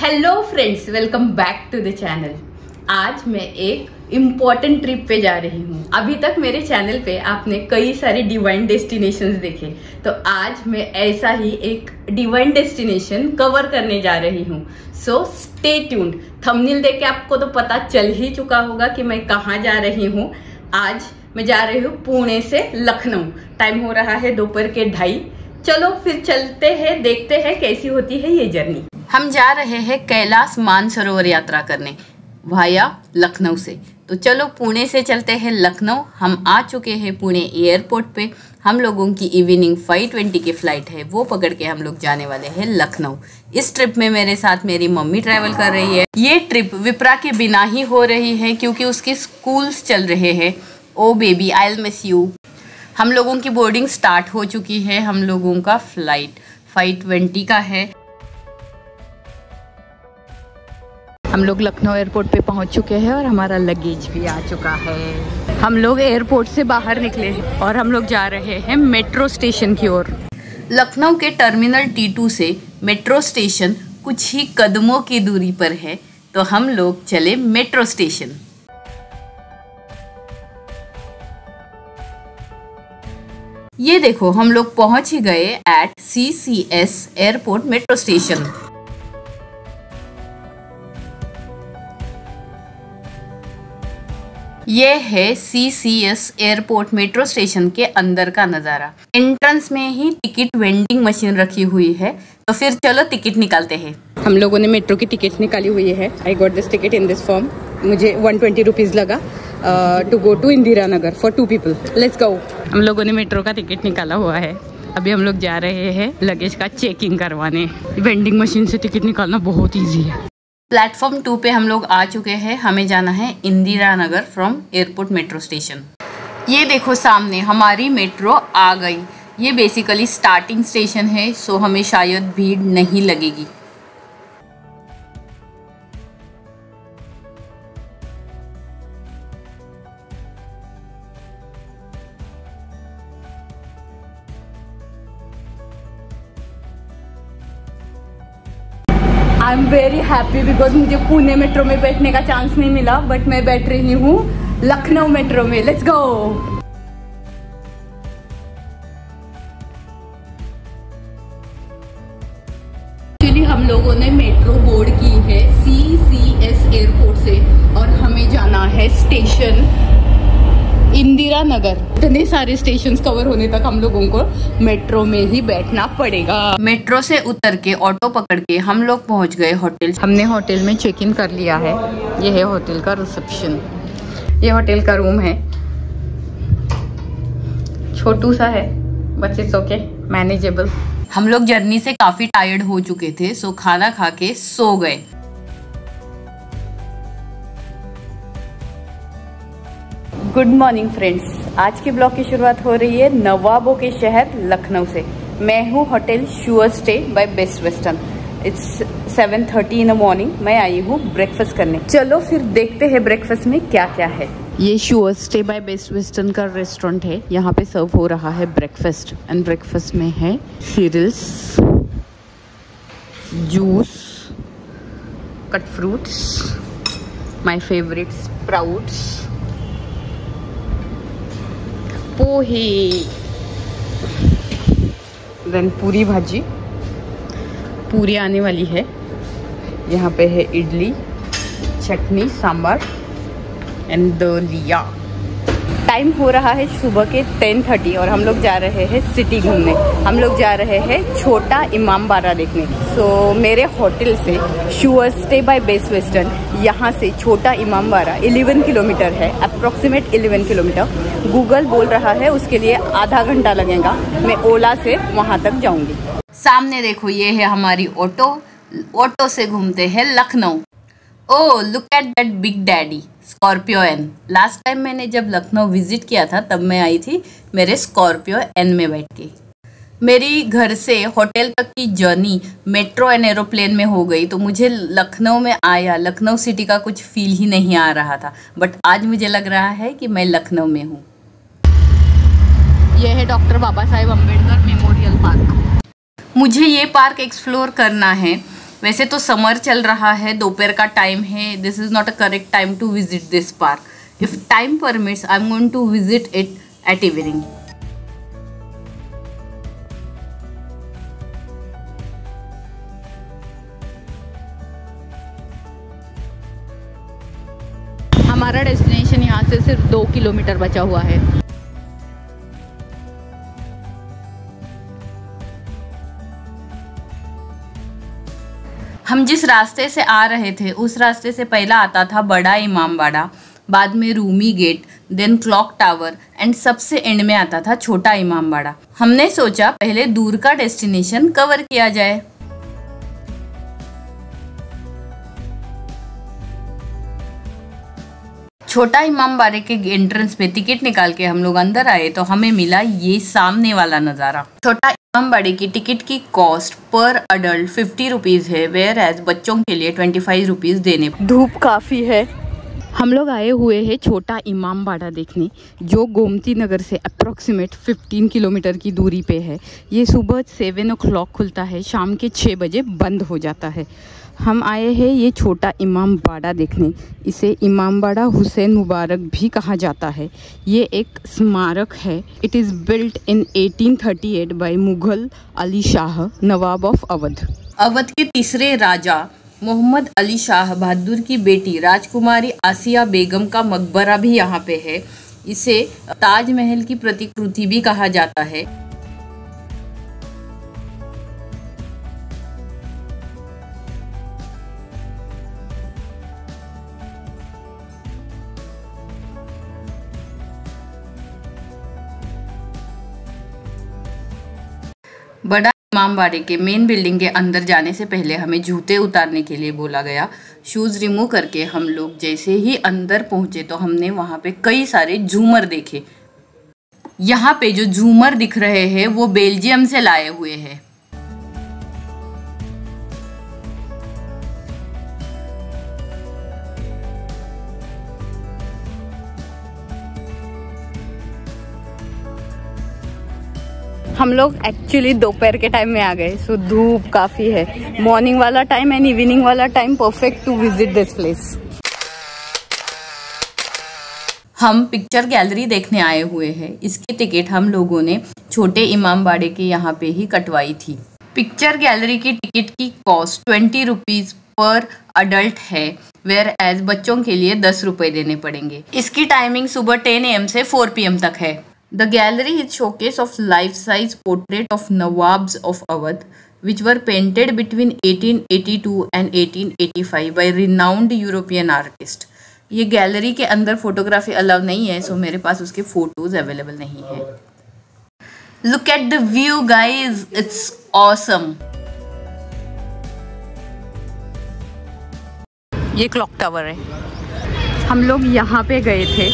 Hello friends, welcome back to the channel. आज मैं एक इम्पॉर्टेंट ट्रिप पे जा रही हूँ। अभी तक मेरे चैनल पे आपने कई सारे डिवाइन डेस्टिनेशंस देखे, तो आज मैं ऐसा ही एक डिवाइन डेस्टिनेशन कवर करने जा रही हूँ। So stay tuned. थंबनेल देख के आपको तो पता चल ही चुका होगा कि मैं कहाँ जा रही हूँ। आज मैं जा रही हूँ पुणे से लखनऊ। टाइम हो रहा है दोपहर के 2:30। चलो फिर चलते हैं, देखते हैं कैसी होती है ये जर्नी। हम जा रहे हैं कैलाश मानसरोवर यात्रा करने वाया लखनऊ से। तो चलो पुणे से चलते हैं लखनऊ। हम आ चुके हैं पुणे एयरपोर्ट पे। हम लोगों की इवनिंग 5:20 की फ्लाइट है, वो पकड़ के हम लोग जाने वाले हैं लखनऊ। इस ट्रिप में मेरे साथ मेरी मम्मी ट्रैवल कर रही है। ये ट्रिप विप्रा के बिना ही हो रही है क्योंकि उसके स्कूल्स चल रहे हैं। Oh baby I will miss you. हम लोगों की बोर्डिंग स्टार्ट हो चुकी है। हम लोगों का फ्लाइट 5:20 का है। हम लोग लखनऊ एयरपोर्ट पे पहुंच चुके हैं और हमारा लगेज भी आ चुका है। हम लोग एयरपोर्ट से बाहर निकले और हम लोग जा रहे हैं मेट्रो स्टेशन की ओर। लखनऊ के टर्मिनल T2 से मेट्रो स्टेशन कुछ ही कदमों की दूरी पर है, तो हम लोग चले मेट्रो स्टेशन। ये देखो, हम लोग पहुंच ही गए at CCS airport metro station. ये है CCS एयरपोर्ट मेट्रो स्टेशन के अंदर का नज़ारा। एंट्रेंस में ही टिकट वेंडिंग मशीन रखी हुई है, तो फिर चलो टिकट निकालते हैं। हम लोगों ने मेट्रो की टिकट निकाली हुई है। I got this ticket in this form. मुझे 120 रुपीज़ लगा to go to Indira Nagar for 2 people. Let's go. हम लोगों ने मेट्रो का टिकट निकाला हुआ है। अभी हम लोग जा रहे हैं लगेज का चेकिंग करवाने। वेंडिंग मशीन से टिकट निकालना बहुत ईजी है। प्लेटफॉर्म 2 पे हम लोग आ चुके हैं। हमें जाना है Indira Nagar from airport metro station. ये देखो सामने हमारी मेट्रो आ गई। ये बेसिकली स्टार्टिंग स्टेशन है, सो हमें शायद भीड़ नहीं लगेगी। I am very happy because मुझे पुणे मेट्रो में बैठने का चांस नहीं मिला, बट मैं बैठ रही हूँ लखनऊ मेट्रो में। Let's go. एक्चुअली हम लोगों ने मेट्रो बोर्ड की है CCS एयरपोर्ट से और हमें जाना है स्टेशन इंदिरा नगर। इतने सारे स्टेशंस कवर होने तक हम लोगों को मेट्रो में ही बैठना पड़ेगा। मेट्रो से उतर के ऑटो पकड़ के हम लोग पहुंच गए होटल। हमने होटल में चेक इन कर लिया है। ये है होटल का रिसेप्शन। ये होटल का रूम है, छोटू सा है, बट इट्स ओके, मैनेजेबल। हम लोग जर्नी से काफी टायर्ड हो चुके थे, सो खाना खा के सो गए। Good morning friends. आज के ब्लॉग की शुरुआत हो रही है नवाबों के शहर लखनऊ से। मैं हूँ hotel Sure Stay by Best Western. It's 7:30 in the morning. मैं आई हूँ ब्रेकफास्ट करने। चलो फिर देखते हैं ब्रेकफास्ट में क्या क्या है। ये Sure Stay by Best Western का रेस्टोरेंट है। यहाँ पे सर्व हो रहा है ब्रेकफास्ट, एंड ब्रेकफास्ट में है cereals, juice, cut fruits, my favourite sprouts, pohe, then puri bhaji. Puri आने वाली है। यहाँ पे है इडली, चटनी, सांभर एंड दलिया। टाइम हो रहा है सुबह के 10:30 और हम लोग जा रहे हैं सिटी घूमने। हम लोग जा रहे हैं छोटा इमामबाड़ा देखने। सो मेरे होटल से Sure Stay by Best Western, यहाँ से छोटा इमामबाड़ा 11 किलोमीटर है, अप्रोक्सीमेट 11 किलोमीटर। गूगल बोल रहा है उसके लिए आधा घंटा लगेगा। मैं ओला से वहाँ तक जाऊँगी। सामने देखो, ये है हमारी ऑटो। ऑटो से घूमते हैं Lucknow. Oh look at that big daddy Scorpio N. Last time मैंने जब लखनऊ विजिट किया था तब मैं आई थी मेरे स्कॉर्पियो एन में बैठ के। मेरी घर से होटल तक की जर्नी मेट्रो एंड एरोप्लेन में हो गई, तो मुझे लखनऊ में आया लखनऊ सिटी का कुछ फील ही नहीं आ रहा था, बट आज मुझे लग रहा है कि मैं लखनऊ में हूँ। यह है doctor Baba Saheb Ambedkar memorial park. मुझे ये पार्क एक्सप्लोर करना है। वैसे तो समर चल रहा है, दोपहर का टाइम है, this is not a correct time to visit this park. If time permits I am going to visit it at evening. हमारा डेस्टिनेशन यहाँ से सिर्फ 2 किलोमीटर बचा हुआ है। हम जिस रास्ते से आ रहे थे उस रास्ते से पहला आता था बड़ा इमामबाड़ा, बाद में Rumi Gate, then Clock Tower and सबसे एंड में आता था छोटा इमामबाड़ा। हमने सोचा पहले दूर का डेस्टिनेशन कवर किया जाए। छोटा इमामबाड़े के एंट्रेंस पे टिकट निकाल के हम लोग अंदर आए तो हमें मिला ये सामने वाला नज़ारा। छोटा इमामबाड़े की टिकट की कॉस्ट पर अडल्ट 50 रुपीज़ है, वेयर एज बच्चों के लिए 25 रुपीज़ देने। धूप काफ़ी है। हम लोग आए हुए हैं छोटा इमामबाड़ा देखने, जो गोमती नगर से अप्रॉक्सीमेट 15 किलोमीटर की दूरी पे है। ये सुबह 7 o'clock खुलता है, शाम के 6 बजे बंद हो जाता है। हम आए हैं ये छोटा इमामबाड़ा देखने। इसे इमामबाड़ा हुसैन मुबारक भी कहा जाता है। ये एक स्मारक है। It is built in 1838 by Mughal Ali Shah, Nawab of Awadh. Awadh के तीसरे राजा मोहम्मद अली शाह बहादुर की बेटी राजकुमारी आसिया बेगम का मकबरा भी यहाँ पे है। इसे ताजमहल की प्रतिकृति भी कहा जाता है। बड़ा इमामबाड़े के मेन बिल्डिंग के अंदर जाने से पहले हमें जूते उतारने के लिए बोला गया। शूज़ रिमूव करके हम लोग जैसे ही अंदर पहुंचे तो हमने वहां पे कई सारे झूमर देखे। यहाँ पे जो झूमर दिख रहे हैं वो बेल्जियम से लाए हुए हैं। हम लोग एक्चुअली दोपहर के टाइम में आ गए, सो धूप काफ़ी है। मॉर्निंग वाला टाइम एंड इवनिंग वाला time perfect to visit this place. हम पिक्चर गैलरी देखने आए हुए हैं। इसकी टिकट हम लोगों ने छोटे इमामबाड़े के यहाँ पे ही कटवाई थी। पिक्चर गैलरी की टिकट की कॉस्ट 20 रुपीज़ पर अडल्ट है, वेयर एज बच्चों के लिए 10 रुपये देने पड़ेंगे। इसकी टाइमिंग सुबह 10 AM से 4 PM तक है। The gallery is showcase of life-size portrait of Nawabs of Awadh, which were painted between 1882 and 1885 by renowned European artist. ये गैलरी के अंदर फोटोग्राफी अलाउ नहीं है, सो मेरे पास उसके फोटोज अवेलेबल नहीं है। Look at the view, guys, it's awesome. ये क्लॉक टावर है। हम लोग यहाँ पे गए थे।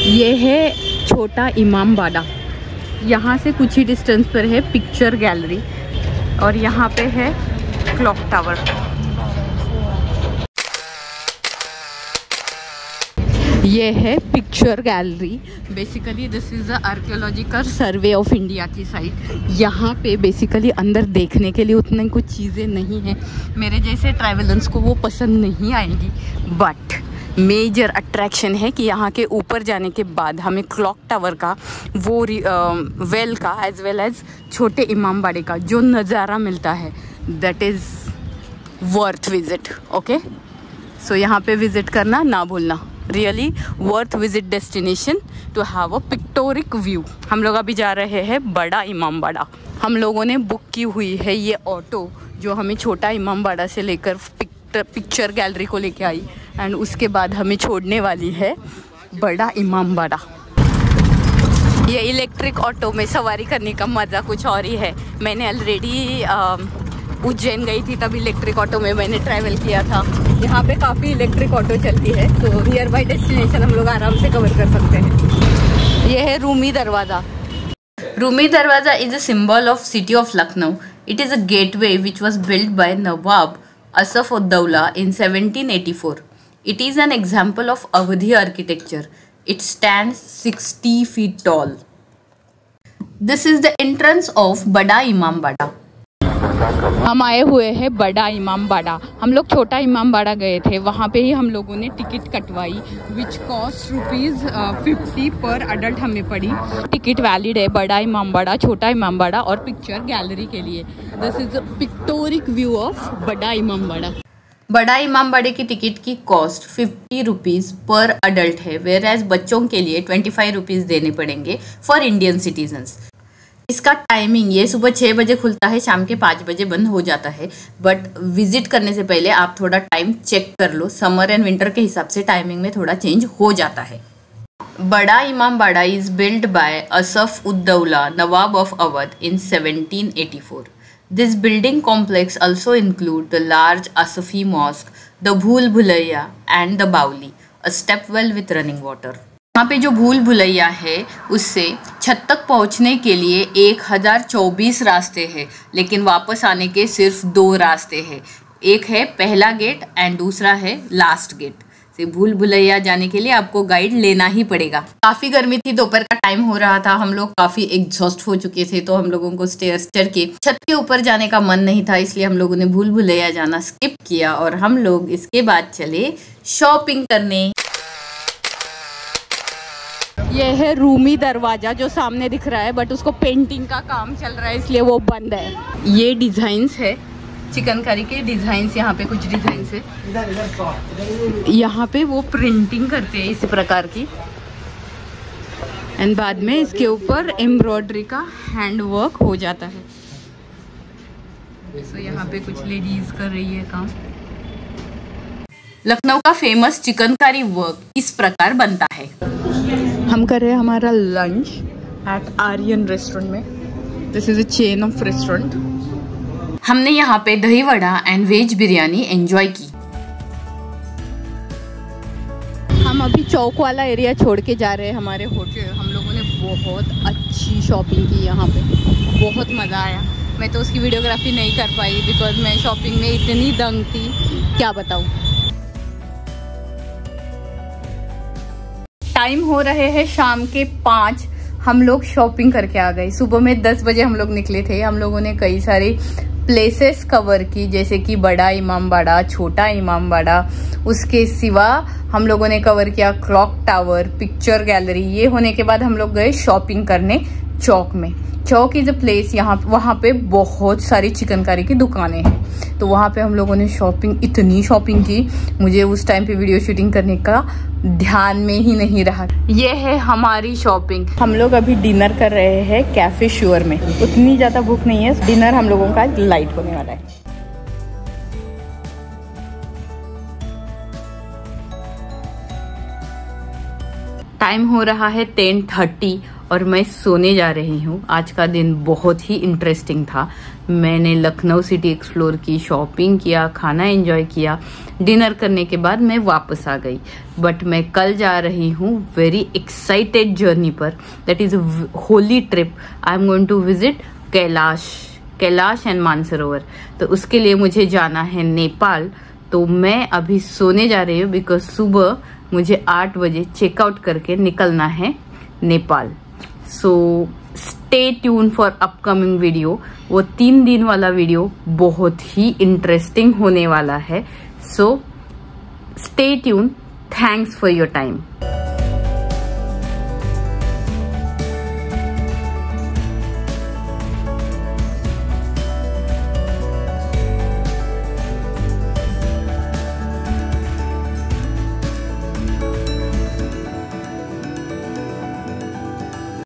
ये है छोटा इमामबाड़ा। यहाँ से कुछ ही डिस्टेंस पर है पिक्चर गैलरी और यहाँ पे है क्लॉक टावर। ये है picture gallery. Basically this is the archaeological survey of India की साइट। यहाँ पे बेसिकली अंदर देखने के लिए उतनी कुछ चीज़ें नहीं हैं। मेरे जैसे ट्रैवलर्स को वो पसंद नहीं आएंगी, बट मेजर अट्रैक्शन है कि यहाँ के ऊपर जाने के बाद हमें क्लॉक टावर का वो वेल का एज वेल एज छोटे इमामबाड़े का जो नज़ारा मिलता है, that is worth visit. Okay, so यहाँ पे विजिट करना ना भूलना। Really worth visit destination to have a pictoric view. हम लोग अभी जा रहे हैं बड़ा इमामबाड़ा। हम लोगों ने बुक की हुई है ये ऑटो जो हमें छोटा इमामबाड़ा से लेकर पिक्चर गैलरी को लेके आई एंड उसके बाद हमें छोड़ने वाली है बड़ा इमामबाड़ा। ये इलेक्ट्रिक ऑटो में सवारी करने का मज़ा कुछ और ही है। मैंने ऑलरेडी उज्जैन गई थी, तब इलेक्ट्रिक ऑटो में मैंने ट्रैवल किया था। यहाँ पे काफ़ी इलेक्ट्रिक ऑटो चलती है, तो नियर बाई डेस्टिनेशन हम लोग आराम से कवर कर सकते हैं। ये है रूमी दरवाज़ा। रूमी दरवाज़ा is a symbol of city of Lucknow. It is a gateway which was build by Nawab Asaf ud-Daula in 1784. It is an example of Awadhi architecture. It stands 60 feet tall. This is the entrance of Bada Imambada. हम आए हुए हैं बड़ा इमामबाड़ा। हम लोग छोटा इमामबाड़ा गए थे, वहाँ पे ही हम लोगों ने टिकट कटवाई विच कॉस्ट ₹50 पर अडल्ट हमें पड़ी। टिकट वैलिड है बड़ा इमामबाड़ा, छोटा इमामबाड़ा और पिक्चर गैलरी के लिए। This is a pictoric view of Bara Imambara. बड़ा इमामबाड़े की टिकट की कॉस्ट ₹50 पर अडल्ट है, वेयर एज बच्चों के लिए ₹25 देने पड़ेंगे फॉर इंडियन सिटीजन्स। इसका टाइमिंग ये सुबह 6 बजे खुलता है, शाम के 5 बजे बंद हो जाता है। बट विजिट करने से पहले आप थोड़ा टाइम चेक कर लो, समर एंड विंटर के हिसाब से टाइमिंग में थोड़ा चेंज हो जाता है। बड़ा Imambara is build by Asaf ud-Daula, Nawab of Awadh in 1784. This building complex also include the large Asafi Mosque, the Bhul Bhulaiya and the Bauli, a step well with running water. यहाँ पे जो भूल भुलैया है उससे छत तक पहुँचने के लिए 1024 रास्ते हैं, लेकिन वापस आने के सिर्फ 2 रास्ते हैं। एक है पहला गेट एंड दूसरा है लास्ट गेट। से भूल भुलैया जाने के लिए आपको गाइड लेना ही पड़ेगा। काफ़ी गर्मी थी, दोपहर का टाइम हो रहा था, हम लोग काफ़ी एग्जॉस्ट हो चुके थे, तो हम लोगों को स्टेयर्स चढ़ के छत के ऊपर जाने का मन नहीं था, इसलिए हम लोगों ने भूल भुलैया जाना स्किप किया और हम लोग इसके बाद चले शॉपिंग करने। ये है रूमी दरवाजा जो सामने दिख रहा है, बट उसको पेंटिंग का काम चल रहा है इसलिए वो बंद है। ये डिजाइन्स है चिकनकारी के डिजाइन्स, यहाँ पे कुछ डिजाइन्स है, यहाँ पे वो प्रिंटिंग करते हैं इसी प्रकार की, एंड बाद में इसके ऊपर एम्ब्रॉयडरी का हैंड वर्क हो जाता है। तो यहाँ पे कुछ लेडीज कर रही है काम। लखनऊ का फेमस चिकनकारी वर्क इस प्रकार बनता है। हम कर रहे हैं हमारा लंच एट आर्यन रेस्टोरेंट में। This is a chain of restaurant. हमने यहाँ पे dahi vada and veg biryani enjoy की। हम अभी चौक वाला एरिया छोड़ के जा रहे हैं हमारे होटल। हम लोगों ने बहुत अच्छी शॉपिंग की, यहाँ पे बहुत मज़ा आया। मैं तो उसकी वीडियोग्राफी नहीं कर पाई बिकॉज मैं शॉपिंग में इतनी दंग थी, क्या बताऊँ। टाइम हो रहे हैं शाम के 5। हम लोग शॉपिंग करके आ गए। सुबह में 10 बजे हम लोग निकले थे। हम लोगों ने कई सारी प्लेसेस कवर की, जैसे कि बड़ा इमामबाड़ा, छोटा इमामबाड़ा। उसके सिवा हम लोगों ने कवर किया क्लॉक टावर, पिक्चर गैलरी। ये होने के बाद हम लोग गए शॉपिंग करने चौक में। चौक इज अ प्लेस, वहाँ पे बहुत सारी चिकनकारी की दुकानें हैं, तो वहाँ पे हम लोगों ने शॉपिंग, इतनी शॉपिंग की, मुझे उस टाइम पे वीडियो शूटिंग करने का ध्यान में ही नहीं रहा। ये है हमारी शॉपिंग। हम लोग अभी डिनर कर रहे हैं कैफे श्योर में। उतनी ज़्यादा भूख नहीं है, डिनर हम लोगों का लाइट होने वाला है। टाइम हो रहा है 10:30 और मैं सोने जा रही हूँ। आज का दिन बहुत ही इंटरेस्टिंग था। मैंने लखनऊ सिटी एक्सप्लोर की, शॉपिंग किया, खाना एंजॉय किया। डिनर करने के बाद मैं वापस आ गई। बट मैं कल जा रही हूँ वेरी एक्साइटेड जर्नी पर, that is holy trip. I am going to visit Kailash and Mansarovar. तो उसके लिए मुझे जाना है नेपाल। तो मैं अभी सोने जा रही हूँ बिकॉज सुबह मुझे 8 बजे चेकआउट करके निकलना है Nepal. So stay tune for upcoming video. वो 3 दिन वाला वीडियो बहुत ही इंटरेस्टिंग होने वाला है। So stay tune. Thanks for your time.